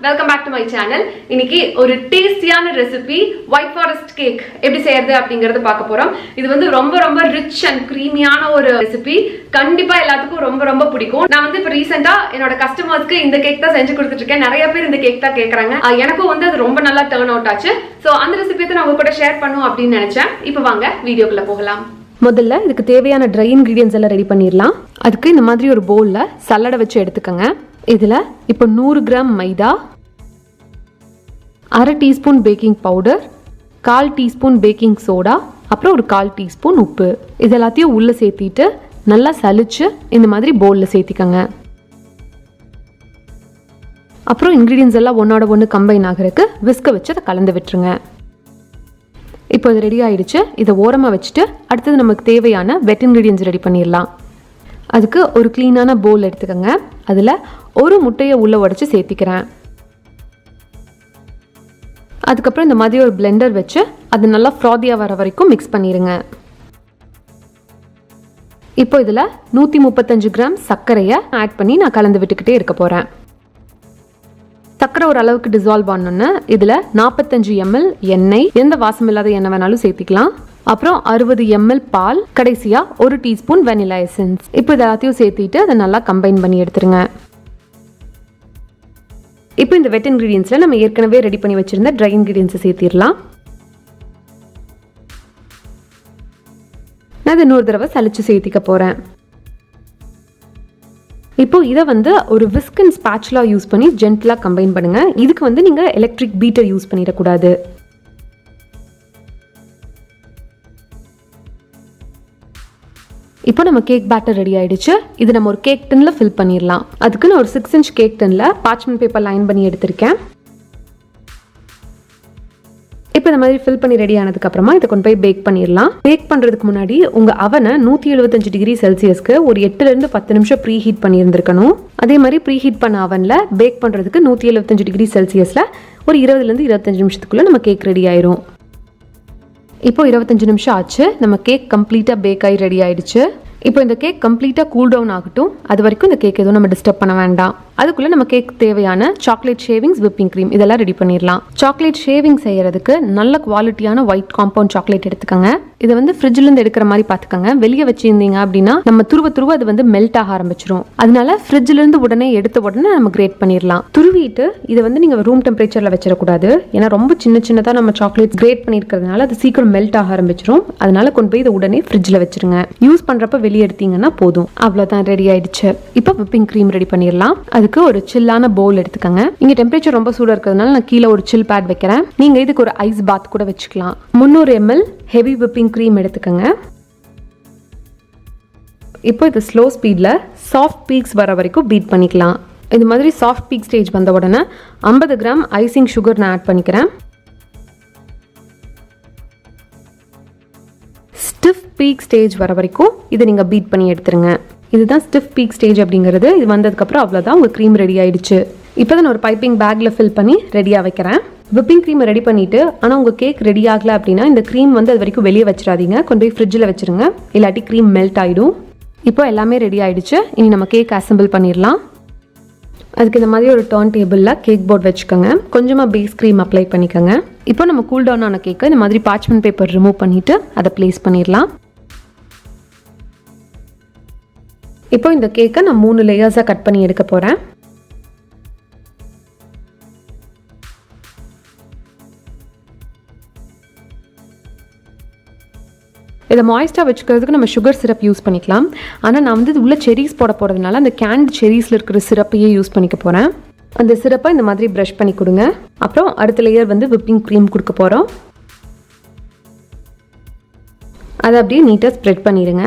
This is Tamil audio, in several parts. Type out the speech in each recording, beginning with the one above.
Welcome back to my channel. இன்னைக்கு ஒரு டேஸ்டியான ரெசிபி ஒயிட் ஃபாரஸ்ட் கேக் எப்படி செய்யறது அப்படிங்கறது பார்க்க போறோம். இது வந்து ரொம்ப ரொம்ப ரிச் அண்ட் கிரீமியான ஒரு ரெசிபி. கண்டிப்பா எல்லாத்துக்கும் ரொம்ப ரொம்ப பிடிக்கும். நான் வந்து இப்போ ரீசெண்டா என்னோட கஸ்டமர்ஸ்க்கு இந்த கேக் தான் செஞ்சு கொடுத்துட்டு இருக்கேன். நிறைய பேர் இந்த கேக் தான் கேட்கறாங்க. எனக்கும் வந்து அது ரொம்ப நல்லா டர்ன் அவுட் ஆச்சு. ஸோ அந்த ரெசிபியை நான் உங்க கூட ஷேர் பண்ணும் அப்படின்னு நினைச்சேன். இப்போ வாங்க வீடியோக்குள்ள போகலாம். முதல்ல இதுக்கு தேவையான ட்ரை இன்கிரீடியன்ஸ் எல்லாம் ரெடி பண்ணிடலாம். அதுக்கு இந்த மாதிரி ஒரு பவுல்ல சல்லடை வச்சு எடுத்துக்கங்க. இதுல இப்போ 100 கிராம் மைதா, 1/2 teaspoon baking powder, 1/4 teaspoon baking soda, அப்புறம் ஒரு 1/4 டீஸ்பூன் உப்பு, இது எல்லாத்தையும் உள்ள சேர்த்திட்டு நல்லா சலிச்சு இந்த மாதிரி பவுல்ல சேர்த்திக்கங்க. அப்புறம் இன்கிரீடியன்ஸ் எல்லாம் ஒன்னோட ஒன்று கம்பைன் ஆகிறதுக்கு விஸ்க வச்சு அதை கலந்து விட்டுருங்க. இப்போ இது ரெடி ஆயிடுச்சு. இதை ஓரமாக வச்சுட்டு அடுத்தது நமக்கு தேவையான வெட் இன்கிரீடியன்ஸ் ரெடி பண்ணிடலாம். அதுக்கு ஒரு க்ளீனான பவுல் எடுத்துக்கோங்க. அதில் ஒரு முட்டையை உள்ளே உடச்சி சேர்த்திக்கிறேன். அதுக்கப்புறம் இந்த மாதிரி ஒரு பிளெண்டர் வச்சு அது நல்லா ஃப்ராதியாக வர வரைக்கும் மிக்ஸ் பண்ணிடுங்க. இப்போ இதில் 135 கிராம் சர்க்கரையை ஆட் பண்ணி நான் கலந்து விட்டுக்கிட்டே இருக்க போகிறேன். சர்க்கரை ஒரு அளவுக்கு டிசால்வ் ஆனோன்னு இதில் 45 ml எண்ணெய், எந்த வாசம் இல்லாத எண்ணெய் வேணாலும் சேர்த்திக்கலாம். அப்புறம் 60 ml பால், கடைசியா 1 டீஸ்பூன் வெனிலா எசன்ஸ். இப்போ இது எல்லாத்தையும் சேர்த்திட்டு அதை நல்லா கம்பைன் பண்ணி எடுத்துருங்க. இப்போ இந்த வெட் இன்கிரீடியன்ஸ்ல நம்ம ஏற்கனவே ரெடி பண்ணி வச்சிருந்த ட்ரை இன்கிரீடியன்ஸை சேர்த்திடலாம். நான் இதை இன்னொரு தடவை சலிச்சு சேர்த்திக்க போறேன். இப்போ இதை வந்து ஒரு விஸ்க் அண்ட் ஸ்பாச்சுலா யூஸ் பண்ணி ஜென்டிலா கம்பைன் பண்ணுங்க. இதுக்கு வந்து நீங்க எலக்ட்ரிக் பீட்டர் யூஸ் பண்ணிடக்கூடாது. இப்போ நம்ம கேக் பேட்டர் ரெடி ஆயிடுச்சு. இது நம்ம ஒரு கேக் டின்ல ஃபில் பண்ணிடலாம். அதுக்கு நான் ஒரு 6 inch கேக் டின்ல பார்ச்மெண்ட் பேப்பர் லைன் பண்ணி எடுத்திருக்கேன். இப்போ இந்த மாதிரி ஃபில் பண்ணி ரெடி ஆனதுக்கு அப்புறமா இதை கொண்டு போய் பேக் பண்ணிடலாம். பேக் பண்றதுக்கு முன்னாடி உங்க அவனை 175 டிகிரி செல்சியஸ்க்கு ஒரு 8 to 10 நிமிஷம் ப்ரீ ஹீட் பண்ணி இருந்திருக்கணும். அதே மாதிரி ப்ரீ ஹீட் பண்ண அவன்ல பேக் பண்றதுக்கு 175 டிகிரி செல்சியஸ்ல ஒரு 20 to 25 நிமிஷத்துக்குள்ள நம்ம கேக் ரெடி ஆயிரும். இப்போ 25 நிமிஷம் ஆச்சு. நம்ம கேக் கம்ப்ளீட்டாக பேக் ஆகி ரெடி ஆயிடுச்சு. இப்போ இந்த கேக் கம்ப்ளீட்டாக கூல் டவுன் ஆகட்டும். அது வரைக்கும் இந்த கேக் எதுவும் நம்ம டிஸ்டர்ப் பண்ண வேண்டாம். அதுக்குள்ளே நம்ம கேக் தேவையான சாக்லேட் ஷேவிங்ஸ், விப்பிங் க்ரீம் இதெல்லாம் ரெடி பண்ணிடலாம். சாக்லேட் ஷேவிங் செய்யறதுக்கு நல்ல குவாலிட்டியான ஒயிட் காம்பவுண்ட் சாக்லேட் எடுத்துக்கோங்க. இதை வந்து ஃப்ரிட்ஜ்லேருந்து எடுக்கிற மாதிரி பார்த்துக்கோங்க. வெளியே வச்சிருந்தீங்க அப்படின்னா நம்ம துருவ அது வந்து மெல்ட் ஆக ஆரம்பிச்சிடும். அதனால ஃப்ரிட்ஜ்லேருந்து உடனே எடுத்த உடனே நம்ம கிரேட் பண்ணிடலாம். துருவிட்டு இதை வந்து நீங்கள் ரூம் டெம்பரேச்சரில் வச்சிடக்கூடாது. ஏன்னா ரொம்ப சின்னதாக நம்ம சாக்லேட் கிரேட் பண்ணியிருக்கிறதுனால அது சீக்கிரம் மெல்ட் ஆக ஆரம்பிச்சிடும். அதனால கொண்டு போய் இதை உடனே ஃப்ரிட்ஜில் வச்சிருங்க. யூஸ் பண்ணுறப்ப வெளியே எடுத்தீங்கன்னா போதும். அவ்வளோதான், ரெடி ஆயிடுச்சு. இப்போ விப்பிங் க்ரீம் ரெடி பண்ணிடலாம். அதுக்கு ஒரு சில்லான பவுல் எடுத்துக்கங்க. இங்க டெம்பரேச்சர் ரொம்ப சூடா இருக்கிறதுனால நான் கீழே ஒரு சில் பேட் வைக்கிறேன். நீங்க இதுக்கு ஒரு ஐஸ் பாத் கூட வச்சுக்கலாம். 300 ml ஹெவி விப்பிங் க்ரீம் எடுத்துக்கங்க. இப்போ இது ஸ்லோ ஸ்பீட்ல சாஃப்ட் பீக்ஸ் வர வரைக்கும் பீட் பண்ணிக்கலாம். இந்த மாதிரி சாஃப்ட் பீக் ஸ்டேஜ் வந்த உடனே 50 கிராம் ஐசிங் சுகர் நான் ஆட் பண்ணிக்கிறேன். ஸ்டிஃப் பீக் ஸ்டேஜ் வர வரைக்கும் இதை நீங்க பீட் பண்ணி எடுத்துருங்க. இதுதான் ஸ்டிஃப் பீக் ஸ்டேஜ் அப்படிங்கிறது. இது வந்ததுக்கப்புறம் அவ்வளோதான், உங்கள் க்ரீம் ரெடி ஆயிடுச்சு. இப்போ தான் நான் ஒரு பைப்பிங் பேக்கில் ஃபில் பண்ணி ரெடியாக வைக்கிறேன். விப்பிங் க்ரீமை ரெடி பண்ணிவிட்டு ஆனால் உங்கள் கேக் ரெடி ஆகலை அப்படின்னா இந்த க்ரீம் வந்து அது வரைக்கும் வெளியே வச்சிடாதீங்க. கொண்டு போய் ஃப்ரிட்ஜில் வச்சுருங்க, இல்லாட்டி க்ரீம் மெல்ட் ஆகிடும். இப்போ எல்லாமே ரெடி ஆயிடுச்சு. இனி நம்ம கேக் அசம்பிள் பண்ணிடலாம். அதுக்கு இந்த மாதிரி ஒரு டர்ன் டேபிளில் கேக் போர்ட் வச்சுக்கோங்க. கொஞ்சமாக பேஸ் க்ரீம் அப்ளை பண்ணிக்கோங்க. இப்போ நம்ம கூல் டவுன் ஆன கேக்கை இந்த மாதிரி பார்ச்மெண்ட் பேப்பர் ரிமூவ் பண்ணிவிட்டு அதை ப்ளேஸ் பண்ணிடலாம். இப்போ இந்த கேக்கை நான் 3 லேயர்ஸாக கட் பண்ணி எடுக்க போகிறேன். இதை மாய்ஸ்டாக வச்சுக்கிறதுக்கு நம்ம சுகர் சிரப் யூஸ் பண்ணிக்கலாம். ஆனால் நான் வந்து உள்ள செரீஸ் போட போகிறதுனால அந்த கேண்ட் செரீஸில் இருக்கிற சிரப்பையே யூஸ் பண்ணிக்க போகிறேன். அந்த சிரப்பை இந்த மாதிரி ப்ரஷ் பண்ணி கொடுங்க. அப்புறம் அடுத்த லேயர் வந்து விப்பிங் க்ரீம் கொடுக்க போகிறோம். அதை அப்படியே நீட்டாக ஸ்ப்ரெட் பண்ணிடுங்க.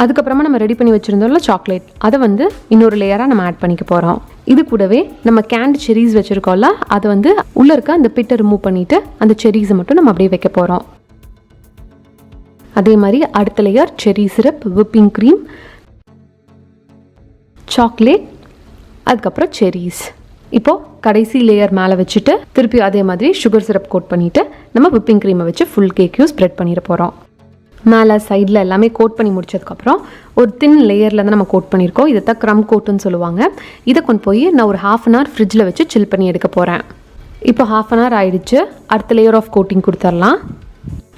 அதுக்கப்புறமா நம்ம ரெடி பண்ணி வச்சுருந்தோம்ல சாக்லேட், அதை வந்து இன்னொரு லேயராக நம்ம ஆட் பண்ணிக்க போகிறோம். இது கூடவே நம்ம கேண்ட் செரீஸ் வச்சுருக்கோம்ல, அதை வந்து உள்ளே இருக்க அந்த பிட்டை ரிமூவ் பண்ணிவிட்டு அந்த செரீஸை மட்டும் நம்ம அப்படியே வைக்க போகிறோம். அதே மாதிரி அடுத்த லேயர் செரி சிரப், விப்பிங் க்ரீம், சாக்லேட், அதுக்கப்புறம் செரீஸ். இப்போது கடைசி லேயர் மேலே வச்சுட்டு திருப்பி அதே மாதிரி சுகர் சிரப் கோட் பண்ணிவிட்டு நம்ம விப்பிங் க்ரீமை வச்சு ஃபுல் கேக்கையும் ஸ்ப்ரெட் பண்ணிட போகிறோம். மேலே சைடில் எல்லாமே கோட் பண்ணி முடிச்சதுக்கப்புறம் ஒரு தின் லேயரில் தான் நம்ம கோட் பண்ணியிருக்கோம். இதை தான் க்ரம் கோட்டுன்னு சொல்லுவாங்க. இதை கொண்டு போய் நான் ஒரு 1/2 அன் ஹவர் ஃப்ரிட்ஜில் வச்சு சில் பண்ணி எடுக்க போகிறேன். இப்போ 1/2 அன் ஹவர் ஆயிடுச்சு. அடுத்த லேயர் ஆஃப் கோட்டிங் கொடுத்துடலாம்.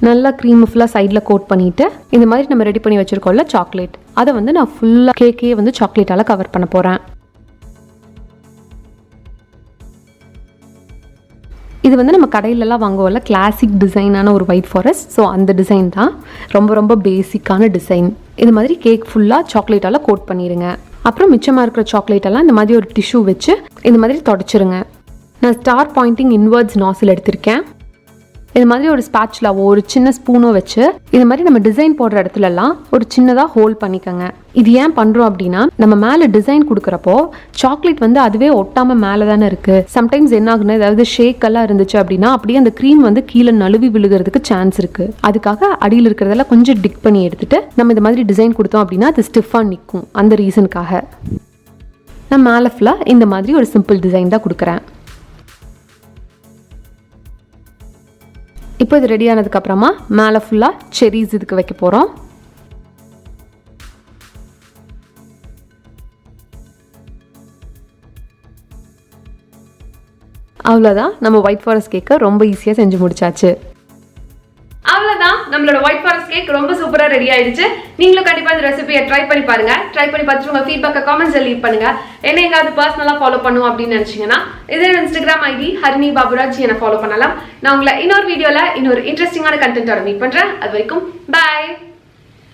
நல்லா க்ரீம் ஃபுல்லாக சைடில் கோட் பண்ணிவிட்டு இந்த மாதிரி நம்ம ரெடி பண்ணி வச்சுருக்கோம்ல சாக்லேட், அதை வந்து நான் ஃபுல்லாக கேக்கே வந்து சாக்லேட்டால் கவர் பண்ண போகிறேன். இது வந்து நம்ம கடையிலலாம் வாங்குவோம்ல கிளாசிக் டிசைனான ஒரு ஒயிட் ஃபாரஸ்ட். ஸோ அந்த டிசைன் தான் ரொம்ப ரொம்ப பேசிக்கான டிசைன். இது மாதிரி கேக் ஃபுல்லாக சாக்லேட்டால் கோட் பண்ணிடுங்க. அப்புறம் மிச்சமாக இருக்கிற சாக்லேட்டெல்லாம் இந்த மாதிரி ஒரு டிஷ்யூ வச்சு இந்த மாதிரி தொடச்சிருங்க. நான் ஸ்டார் பாயிண்டிங் இன்வர்ட்ஸ் நாசில் எடுத்திருக்கேன். இது மாதிரி ஒரு ஸ்பேட்சுலாவோ ஒரு சின்ன ஸ்பூனோ வச்சு இது மாதிரி நம்ம டிசைன் போடுற இடத்துலலாம் ஒரு சின்னதாக ஹோல் பண்ணிக்கோங்க. இது ஏன் பண்ணுறோம் அப்படின்னா, நம்ம மேலே டிசைன் கொடுக்குறப்போ சாக்லேட் வந்து அதுவே ஒட்டாமல் மேலே தானே இருக்குது. சம்டைம்ஸ் என்ன ஆகுனா, ஏதாவது ஷேக்கெல்லாம் இருந்துச்சு அப்படின்னா அப்படியே அந்த க்ரீம் வந்து கீழே நழுவி விழுகிறதுக்கு சான்ஸ் இருக்குது. அதுக்காக அடியில் இருக்கிறதெல்லாம் கொஞ்சம் டிக் பண்ணி எடுத்துட்டு நம்ம இந்த மாதிரி டிசைன் கொடுத்தோம் அப்படின்னா அது ஸ்டிஃபாக நிற்கும். அந்த ரீசனுக்காக நான் மேலே ஃபுல்லாக இந்த மாதிரி ஒரு சிம்பிள் டிசைன் தான் கொடுக்குறேன். இப்போ இது ரெடி ஆனதுக்கப்புறமா மேலே ஃபுல்லாக செரிஸ் இதுக்கு வைக்க போகிறோம். அவ்வளோதான், நம்ம ஒயிட் ஃபாரஸ்ட் கேக்கை ரொம்ப ஈஸியாக செஞ்சு முடிச்சாச்சு. அவ்வளவுதான், நம்மளோட ஒயிட் ஃபாரஸ்ட் கேக் ரொம்ப சூப்பரா ரெடி ஆயிடுச்சு. நீங்களும் கண்டிப்பா இந்த ரெசிபியை ட்ரை பண்ணி பாருங்க. ட்ரை பண்ணி பார்த்துட்டு உங்க ஃபீட்பேக்கை கமெண்ட்ஸ்ல லீவ் பண்ணுங்க. என்ன எங்காவது பர்சனலா ஃபாலோ பண்ணும் அப்படின்னு நினைச்சீங்கன்னா இதே இன்ஸ்டாகிராம் ஐடி ஹரிணி பாபுராஜ் என்ன ஃபாலோ பண்ணலாம். நான் உங்களை இன்னொரு வீடியோல இன்னொரு இன்ட்ரெஸ்டிங்கான கண்டென்ட்டோட மீட் பண்றேன். அது வரைக்கும் பாய்.